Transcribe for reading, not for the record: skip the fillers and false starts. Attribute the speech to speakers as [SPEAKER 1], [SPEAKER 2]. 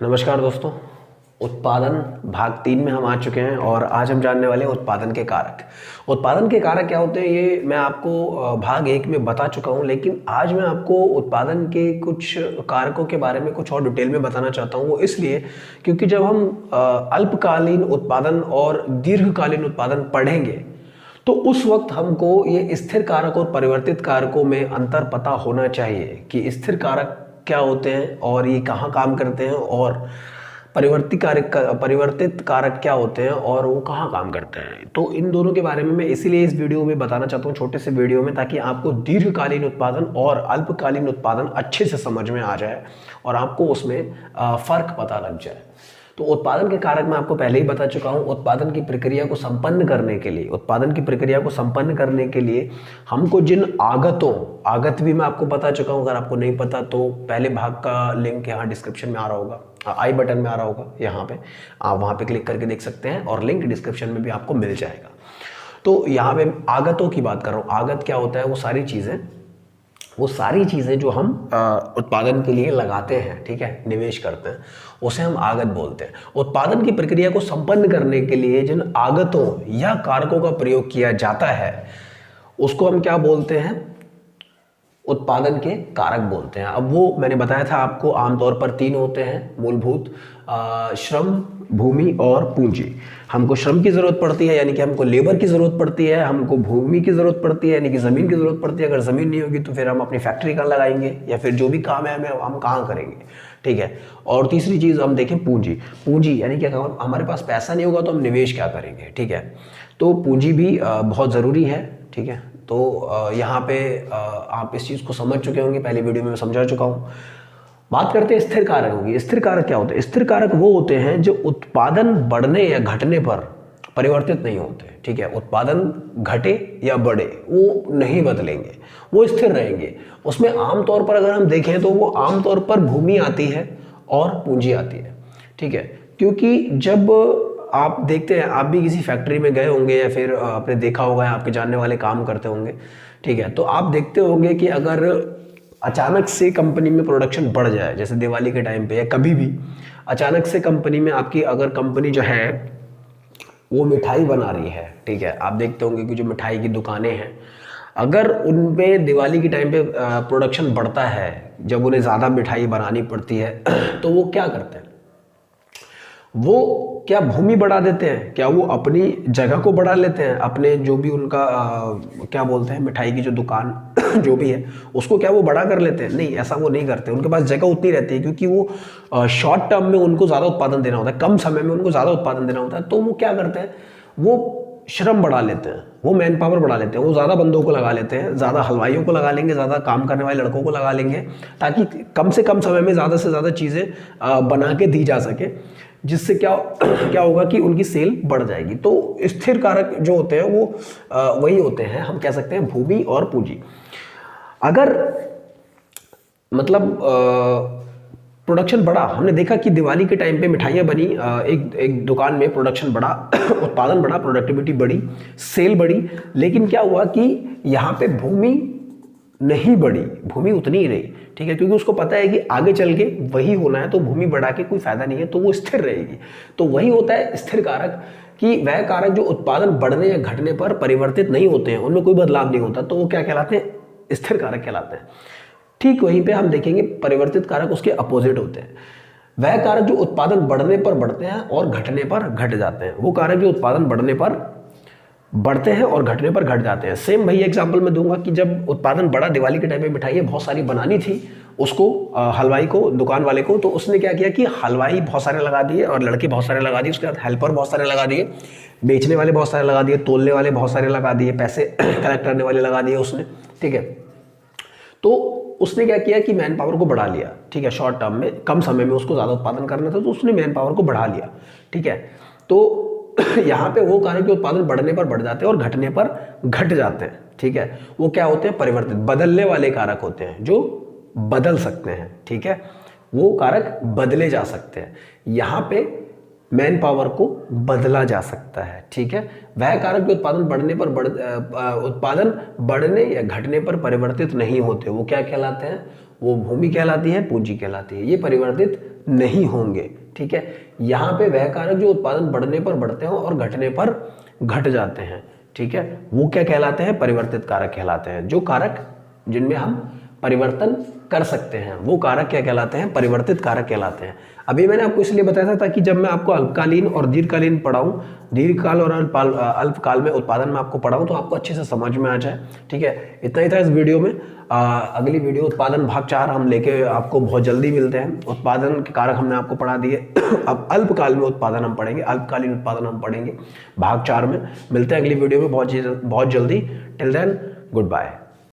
[SPEAKER 1] नमस्कार दोस्तों। उत्पादन भाग 3 में हम आ चुके हैं और आज हम जानने वाले हैं उत्पादन के कारक। उत्पादन के कारक क्या होते हैं ये मैं आपको भाग 1 में बता चुका हूं, लेकिन आज मैं आपको उत्पादन के कुछ कारकों के बारे में कुछ और डिटेल में बताना चाहता हूं। वो इसलिए क्योंकि जब हम अल्पकालीन उत्पादन और दीर्घकालीन उत्पादन पढ़ेंगे तो उस वक्त हमको ये स्थिर कारक और परिवर्तित कारकों में अंतर पता होना चाहिए कि स्थिर कारक क्या होते हैं और ये कहाँ काम करते हैं, और परिवर्तित कारक क्या होते हैं और वो कहाँ काम करते हैं। तो इन दोनों के बारे में मैं इसीलिए इस वीडियो में बताना चाहता हूँ, छोटे से वीडियो में, ताकि आपको दीर्घकालीन उत्पादन और अल्पकालीन उत्पादन अच्छे से समझ में आ जाए और आपको उसमें फर्क पता लग जाए। तो उत्पादन के कारक मैं आपको पहले ही बता चुका हूँ। उत्पादन की प्रक्रिया को संपन्न करने के लिए हमको जिन आगत भी मैं आपको बता चुका हूँ। अगर आपको नहीं पता तो पहले भाग का लिंक यहाँ डिस्क्रिप्शन में आ रहा होगा, आई बटन में आ रहा होगा, यहाँ पे आप वहाँ पे क्लिक करके देख सकते हैं और लिंक डिस्क्रिप्शन में भी आपको मिल जाएगा। तो यहाँ पे आगतों की बात कर रहा हूँ। आगत क्या होता है? वो सारी चीज़ें जो हम उत्पादन के लिए लगाते हैं, ठीक है, निवेश करते हैं, उसे हम आगत बोलते हैं। उत्पादन की प्रक्रिया को संपन्न करने के लिए जिन आगतों या कारकों का प्रयोग किया जाता है उसको हम क्या बोलते हैं? उत्पादन के कारक बोलते हैं। अब वो मैंने बताया था आपको, आमतौर पर 3 होते हैं मूलभूत: श्रम, भूमि और पूंजी। हमको श्रम की ज़रूरत पड़ती है, यानी कि हमको लेबर की ज़रूरत पड़ती है। हमको भूमि की ज़रूरत पड़ती है, यानी कि ज़मीन की ज़रूरत पड़ती है। अगर ज़मीन नहीं होगी तो फिर हम अपनी फैक्ट्री कहाँ लगाएंगे, या फिर जो भी काम है हम कहाँ करेंगे, ठीक है। और तीसरी चीज़ हम देखें पूंजी यानी कि हमारे पास पैसा नहीं होगा तो हम निवेश क्या करेंगे, ठीक है। तो पूंजी भी बहुत ज़रूरी है, ठीक है। तो यहाँ पे आप इस चीज़ को समझ चुके होंगे, पहले वीडियो में मैं समझा चुका हूँ। बात करते हैं स्थिर कारकों की। स्थिर कारक क्या होते हैं? स्थिर कारक वो होते हैं जो उत्पादन बढ़ने या घटने पर परिवर्तित नहीं होते, ठीक है। उत्पादन घटे या बढ़े वो नहीं बदलेंगे, वो स्थिर रहेंगे। उसमें आमतौर पर अगर हम देखें तो वो आमतौर पर भूमि आती है और पूंजी आती है, ठीक है। क्योंकि जब आप देखते हैं, आप भी किसी फैक्ट्री में गए होंगे या फिर आपने देखा होगा, आपके जानने वाले काम करते होंगे, ठीक है। तो आप देखते होंगे कि अगर अचानक से कंपनी में प्रोडक्शन बढ़ जाए, जैसे दिवाली के टाइम पे या कभी भी अचानक से कंपनी में आपकी अगर कंपनी जो है वो मिठाई बना रही है, ठीक है, आप देखते होंगे कि जो मिठाई की दुकानें हैं, अगर उनमें दिवाली के टाइम पे प्रोडक्शन बढ़ता है, जब उन्हें ज़्यादा मिठाई बनानी पड़ती है तो वो क्या करते हैं? वो क्या भूमि बढ़ा देते हैं? क्या वो अपनी जगह को बढ़ा लेते हैं? अपने जो भी उनका क्या बोलते हैं, मिठाई की जो दुकान जो भी है उसको क्या वो बड़ा कर लेते हैं? नहीं, ऐसा वो नहीं करते। उनके पास जगह उतनी रहती है, क्योंकि वो शॉर्ट टर्म में उनको ज़्यादा उत्पादन देना होता है, कम समय में उनको ज़्यादा उत्पादन देना होता है। तो वो क्या करते हैं? वो श्रम बढ़ा लेते हैं, वो मैन पावर बढ़ा लेते हैं, वो ज़्यादा बंदों को लगा लेते हैं, ज़्यादा हलवाइयों को लगा लेंगे, ज़्यादा काम करने वाले लड़कों को लगा लेंगे, ताकि कम से कम समय में ज़्यादा से ज़्यादा चीज़ें बना के दी जा सके, जिससे क्या होगा कि उनकी सेल बढ़ जाएगी। तो स्थिर कारक जो होते हैं वो वही होते हैं, हम कह सकते हैं भूमि और पूंजी। अगर मतलब प्रोडक्शन बढ़ा, हमने देखा कि दिवाली के टाइम पे मिठाइयाँ बनी, एक दुकान में प्रोडक्शन बढ़ा, उत्पादन बढ़ा, प्रोडक्टिविटी बढ़ी, सेल बढ़ी, लेकिन क्या हुआ कि यहाँ पे भूमि नहीं बढ़ी, भूमि उतनी ही रही, ठीक है, क्योंकि उसको पता है कि आगे चल के वही होना है, तो भूमि बढ़ा के कोई फायदा नहीं है, तो वो स्थिर रहेगी। तो वही होता है स्थिर कारक, कि वह कारक जो उत्पादन बढ़ने या घटने पर परिवर्तित नहीं होते हैं, उनमें कोई बदलाव नहीं होता, तो वो क्या कहलाते हैं? स्थिर कारक कहलाते हैं। ठीक वहीं पे हम देखेंगे परिवर्तित कारक उसके अपोजिट होते हैं। वह कारक जो उत्पादन बढ़ने पर बढ़ते हैं और घटने पर घट जाते हैं। वो कारक जो उत्पादन बढ़ने पर बढ़ते हैं और घटने पर घट जाते हैं। सेम वही एग्जांपल मैं दूंगा कि जब उत्पादन बढ़ा, दिवाली के टाइम पे मिठाइयाँ बहुत सारी बनानी थी उसको, हलवाई को, दुकान वाले को, तो उसने क्या किया कि हलवाई बहुत सारे लगा दिए और लड़के बहुत सारे लगा दिए, उसके बाद हेल्पर बहुत सारे लगा दिए, बेचने वाले बहुत सारे लगा दिए, तोलने वाले बहुत सारे लगा दिए, पैसे कलेक्ट करने वाले लगा दिए उसने, ठीक है। तो उसने क्या किया कि मैन पावर को बढ़ा लिया, ठीक है, शॉर्ट टर्म में, कम समय में उसको ज़्यादा उत्पादन करना था, तो उसने मैन पावर को बढ़ा लिया, ठीक है। तो यहाँ पे वो कारक के उत्पादन बढ़ने पर बढ़ जाते हैं और घटने पर घट जाते हैं, ठीक है। वो क्या होते हैं? परिवर्तित, बदलने वाले कारक होते हैं, जो बदल सकते हैं, ठीक है, वो कारक बदले जा सकते हैं। यहाँ पे मैन पावर को बदला जा सकता है, ठीक है। वह कारक जो उत्पादन बढ़ने या घटने पर परिवर्तित नहीं होते, वो क्या कहलाते हैं? वो भूमि कहलाती है, पूंजी कहलाती है। ये परिवर्तित नहीं होंगे। ठीक है, यहाँ पे वह कारक जो उत्पादन बढ़ने पर बढ़ते हैं और घटने पर घट जाते हैं। ठीक है, वो क्या कहलाते हैं? परिवर्तित कारक कहलाते हैं। जो कारक जिनमें हम परिवर्तन कर सकते हैं वो कारक क्या कहलाते हैं? परिवर्तित कारक कहलाते हैं। अभी मैंने आपको इसलिए बताया था ताकि जब मैं आपको अल्पकालीन और दीर्घकालीन पढ़ाऊं, दीर्घकाल और अल्पकाल में उत्पादन में आपको पढ़ाऊं तो आपको अच्छे से समझ में आ जाए। ठीक है, इतना ही था इस वीडियो में। अगली वीडियो उत्पादन भाग 4 हम लेके आपको बहुत जल्दी मिलते हैं। उत्पादन के कारक हमने आपको पढ़ा दिए। अब अल्पकाल में उत्पादन हम पढ़ेंगे, अल्पकालीन उत्पादन हम पढ़ेंगे भाग 4 में। मिलते हैं अगली वीडियो में बहुत जल्दी। Till then, good bye.